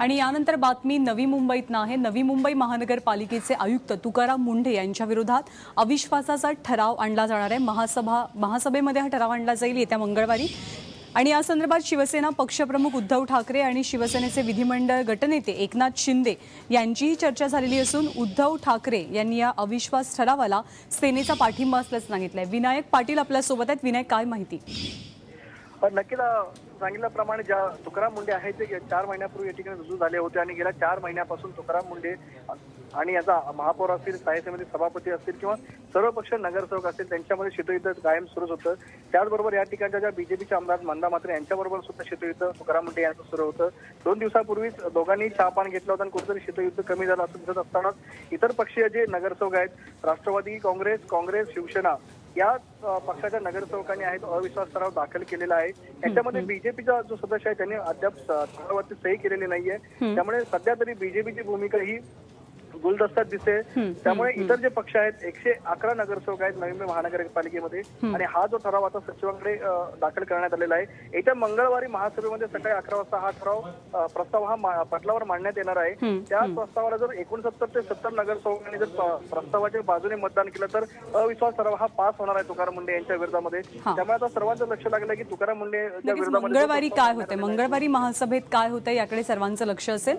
आणि यानंतर बातमी नवी मुंबईतनं आहे। नवी मुंबई महानगरपालिकेचे आयुक्त तुकाराम मुंढे यांच्या विरोधात अविश्वासाचा ठराव आणला जाणार आहे। महासभेमध्ये हा ठराव आणला जाईल येत्या मंगळवारी। आणि या संदर्भात शिवसेना पक्षप्रमुख उद्धव ठाकरे आणि शिवसेनेचे विधिमंडळ गटनेते एकनाथ शिंदे यांचीही चर्चा झालेली असून उद्धव ठाकरे यांनी या अविश्वास ठरावाला सेनेचा पाठिंबा असल्याचं सांगितलंय। विनायक पाटील आपल्या सोबत आहेत। विनायक, काय माहिती? नक्कीच सांगितल्याप्रमाणे ज्या तुकाराम मुंढे आहेत ते 4 महिन्यापूर्वी या ठिकाणी रुजू झाले होते आणि गेल्या 4 महिन्यापासून तुकाराम मुंढे आणि याचा महापौर असतील, स्थायी समिती सभापती असतील किंवा सर्व पक्ष नगरसेवक असतील त्यांच्यामध्ये शीतयुद्ध कायम सुरूच होतं। त्याचबरोबर या ठिकाणच्या ज्या बीजेपीचे आमदार मंदा म्हात्रे यांच्याबरोबर सुद्धा शीतयुद्ध तुकाराम मुंढे यांचं सुरू होतं। 2 दिवसापूर्वीच दोघांनी चहापान घेतलं होतं आणि कुठेतरी शीतयुद्ध कमी झालं असं दिसत असतानाच इतर पक्षीय जे नगरसेवक आहेत, राष्ट्रवादी काँग्रेस, शिवसेना या पक्षाच्या नगरसेवकांनी आहेत अविश्वास ठराव दाखल केलेला आहे। याच्यामध्ये बीजेपीचा जो सदस्य आहे त्यांनी अद्याप ठरावावरती सही केलेली नाहीये। त्यामुळे सध्या तरी बीजेपीची भूमिका ही गुलदस्त्यात दिसते। त्यामुळे इतर जे पक्ष आहेत 111 नगरसेवक आहेत नवी मुंबई महानगरपालिकेमध्ये आणि हा जो ठराव आता सचिवांकडे दाखल करण्यात आलेला आहे। येत्या मंगळवारी महासभेमध्ये सकाळी 11 वाजता हा ठराव प्रस्ताव हा पटलावर मांडण्यात येणार आहे। त्या प्रस्तावाला जर 69 ते 70 नगरसेवकांनी जर प्रस्तावाच्या बाजूने मतदान केलं तर अविश्वास ठराव हा पास होणार आहे तुकाराम मुंढे यांच्या विरोधामध्ये। त्यामुळे आता सर्वांचं लक्ष लागलं की तुकाराम मुंढे यांच्या विरोधामध्ये मंगळवारी काय होते, मंगळवारी महासभेत काय होते याकडे सर्वांचं लक्ष असेल।